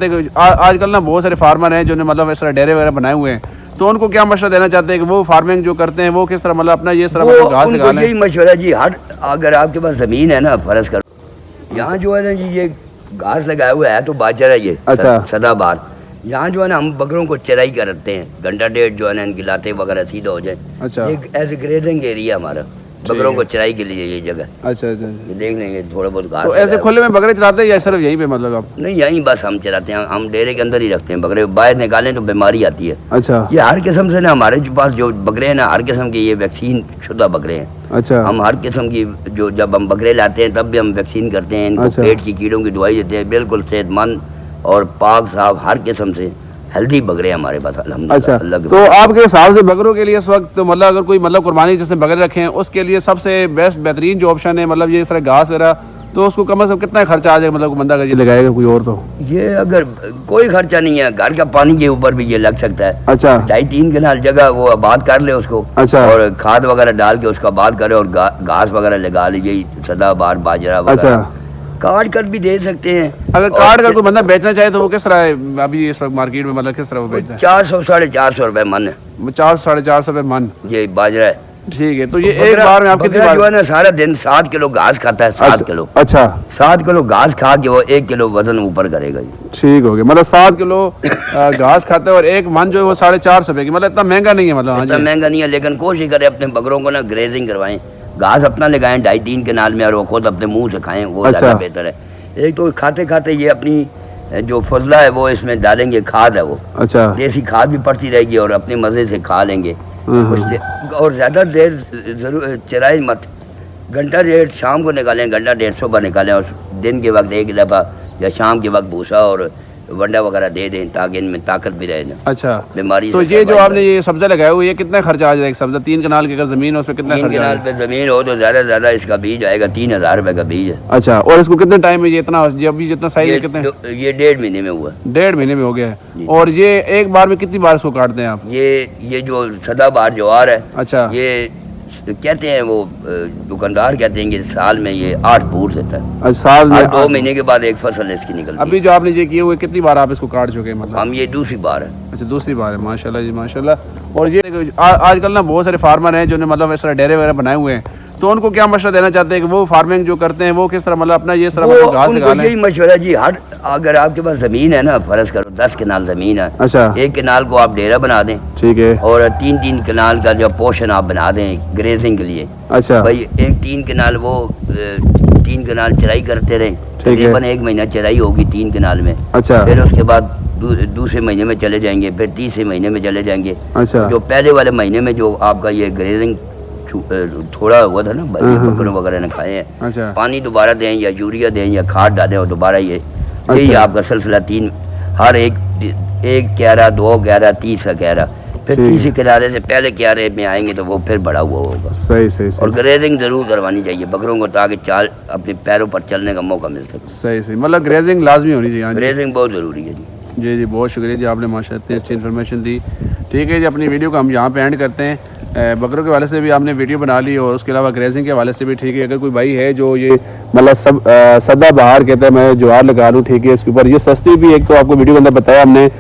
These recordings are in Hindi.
आजकल ना बहुत सारे फार्मर हैं जो मतलब इस तरह डेरे वगैरह बनाए हुए हैं, तो उनको क्या मशवरा देना चाहते हैं कि वो फार्मिंग जो करते हैं वो किस तरह मतलब अपना ये तरह मतलब घास उनको यही मशवरा जी, हर अगर आपके पास ज़मीन है ना, फर्ज करो यहाँ जो है ना जी ये घास लगाया हुआ है तो बाजरा है ये। अच्छा। सदाबहार यहाँ जो है ना हम बकरों को चराई करते हैं, घंटा डेढ़ जो है ना इनकी लाते वगैरह सीधा हो जाए। अच्छा। ये ऐसे ग्रेजिंग एरिया हमारा, बकरों को चराई के लिए ये जगह। अच्छा अच्छा। ये देख लेंगे थोड़ा बहुत घास। तो ऐसे खुले में बकरे चलाते हैं या सिर्फ यहीं पे मतलब आप? नहीं, यहीं बस हम चलाते हैं, हम डेरे के अंदर ही रखते हैं बकरे, बाहर निकालें तो बीमारी आती है। अच्छा। ये हर किस्म से ना हमारे पास जो बकरे हैं ना, हर किस्म के ये वैक्सीन शुदा बकरे हैं। अच्छा। हम हर किस्म की जो जब हम बकरे लाते हैं तब भी हम वैक्सीन करते हैं इनको। अच्छा। पेट की कीड़ों की दवाई देते हैं, बिल्कुल सेहतमंद और पाक साफ हर किस्म से हेल्दी बकरे हमारे पास अल्हम्दुलिल्लाह। अच्छा, तो आपके हिसाब से बकरों के लिए इस वक्त तो मतलब अगर कोई मतलब कुर्बानी जैसे बकरे रखे हैं उसके लिए सबसे बेस्ट बेहतरीन जो ऑप्शन है मतलब ये इस तरह घास वगैरह, तो उसको कम से कम कितना खर्चा आ जाएगा मतलब बंदा अगर ये लगाएगा कोई और? तो ये अगर कोई खर्चा नहीं है, घर का पानी के ऊपर भी ये लग सकता है। अच्छा। 2.5-3 कनाल जगह वो आबाद कर ले उसको। अच्छा। और खाद वगैरह डाल के उसको आबाद करे और घास वगैरह लगा ले, यही सदाबहार बाजरा वगैरह। अच्छा। काट कर भी दे सकते हैं। अगर काट कर कोई बंदा बेचना चाहे तो वो किस तरह है अभी इस वक्त मार्केट में मतलब किस तरह वो बेचता है? 400-450 रुपए मन है। 400-450 रुपए मन ये बाजरा है। ठीक है। तो ये एक बार में आप कितनी बार जो है ना सारा दिन 7 किलो घास खाता है? 7 किलो। अच्छा। 7 किलो घास खा के वो 1 किलो वजन ऊपर करेगा जी। ठीक हो गया, मतलब 7 किलो घास खाता है और एक मन जो है वो 450 रुपए की, मतलब इतना महंगा नहीं है। मतलब इतना महंगा नहीं है, लेकिन कोशिश करें अपने बकरों को ना ग्रेजिंग करवाएं, घास अपना लगाएं 2.5-3 कनाल में और वो खुद अपने मुंह से खाएं, वो ज़्यादा बेहतर है। एक तो खाते खाते ये अपनी जो फजला है वो इसमें डालेंगे, खाद है वो। अच्छा। देसी खाद भी पड़ती रहेगी और अपने मज़े से खा लेंगे। और ज़्यादा देर जरूर चराई मत, घंटा डेढ़ शाम को निकालें, घंटा डेढ़ सुबह निकालें और दिन के वक्त एक दफ़ा या शाम के वक्त भूसा और वंडा वगैरह दे दें ताकि इनमें ताकत भी रहे ना। अच्छा। बीमारी तो ये जो आपने ये सब्जा लगाया हुआ, ये कितना खर्चा आ जाएगा सब्जा? 3 कनाल की अगर जमीन है उस पर कितना खर्चा? 3 कनाल पे जमीन हो तो ज्यादा ज्यादा इसका बीज आएगा 3000 रुपए का बीज है। अच्छा। और इसको कितने टाइम में ये इतना अभी जितना साइज कितने? ये 1.5 महीने में हुआ। 1.5 महीने में हो गया है। और ये एक बार में कितनी बार इसको काटते हैं आप? ये जो सदाबहार ज्वार है। अच्छा। ये कहते हैं वो दुकानदार कहते हैं कि साल में ये 8 फूट देता है। साल में 2 महीने के बाद एक फसल इसकी निकलती है। अभी जो आपने ये किए हुए कितनी बार आप इसको काट चुके हैं? मतलब हम ये दूसरी बार है। अच्छा, दूसरी बार है। माशाल्लाह जी माशाल्लाह। और ये आजकल ना बहुत सारे फार्मर हैं जो मतलब इस तरह डेरे वगैरह बनाए हुए हैं, तो उनको क्या मशवरा देना चाहते हैं कि वो फार्मिंग जो करते हैं वो किस तरह मतलब अपना ये तरह मतलब घास लगा लें? यही मशवरा जी, हर अगर आपके पास जमीन है ना, फर्ज करो 10 कनाल जमीन है। अच्छा। 1 कनाल को आप डेरा बना दें। ठीक है। और 3-3 कनाल का जो पोर्शन आप बना दें ग्रेजिंग के लिए। अच्छा। भाई 3 कनाल वो 3 कनाल चराई करते रहे, तकरीबन 1 महीना चराई होगी 3 कनाल में। अच्छा। फिर उसके बाद दूसरे महीने में चले जाएंगे, फिर तीसरे महीने में चले जाएंगे। अच्छा। जो पहले वाले महीने में जो आपका ये ग्रेजिंग थोड़ा हुआ था ना, बकरों वगैरह ने खाए हैं। अच्छा। पानी दोबारा दें या यूरिया दें या खाद डालें और दोबारा यही अच्छा। आपका सिलसिला 3 हर एक क्यारा 2 क्यारा 30 का क्यारा, फिर 30 किनारे से पहले क्यारे में आएंगे तो वो फिर बड़ा हुआ होगा। सही सही। और ग्रेजिंग जरूर करवानी चाहिए बकरों को ताकि चाल अपने पैरों पर चलने का मौका मिल सके। सही सही, मतलब ग्रेजिंग लाजमी होनी चाहिए। ग्रेजिंग बहुत जरूरी है जी। जी जी, बहुत शुक्रिया जी, आपने माशाल्लाह इतनी अच्छी इन्फॉर्मेशन दी। ठीक है जी, अपनी वीडियो को हम यहाँ पे एंड करते हैं। बकरों के हवाले से भी आपने वीडियो बना ली और उसके अलावा ग्रेजिंग के हवाले से भी। ठीक है, अगर कोई भाई है जो ये मतलब सदाबहार कहते हैं मैं ज्वार लगा लूँ, ठीक है, इसके ऊपर ये सस्ती भी, एक तो आपको वीडियो के अंदर बताया हमने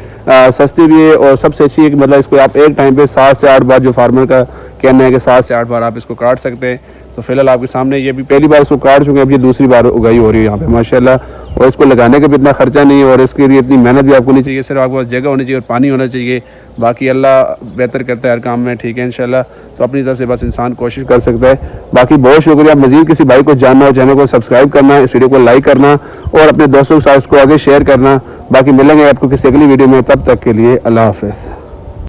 सस्ती भी है और सबसे अच्छी है कि मतलब इसको आप एक टाइम पे 7 से 8 बार, जो फार्मर का कहना है कि 7 से 8 बार आप इसको काट सकते हैं। तो फिलहाल आपके सामने ये भी पहली बार इसको काट चुके हैं, अब ये दूसरी बार उगाई हो रही है यहाँ पे माशाल्लाह। और इसको लगाने का भी इतना खर्चा नहीं है और इसके लिए इतनी मेहनत भी आपको नहीं चाहिए, सिर्फ आपके पास जगह होनी चाहिए और पानी होना चाहिए। बाकी अल्लाह बेहतर करता है हर काम में। ठीक है, इंशाल्लाह। तो अपनी तरफ से बस इंसान कोशिश कर सकता है। बाकी बहुत शुक्रिया। मजीद किसी भाई को जानना हो, चैनल को सब्सक्राइब करना, इस वीडियो को लाइक करना और अपने दोस्तों के साथ इसको आगे शेयर करना। बाकी मिलेंगे आपको किसी अगली वीडियो में, तब तक के लिए अल्लाह हाफिज़।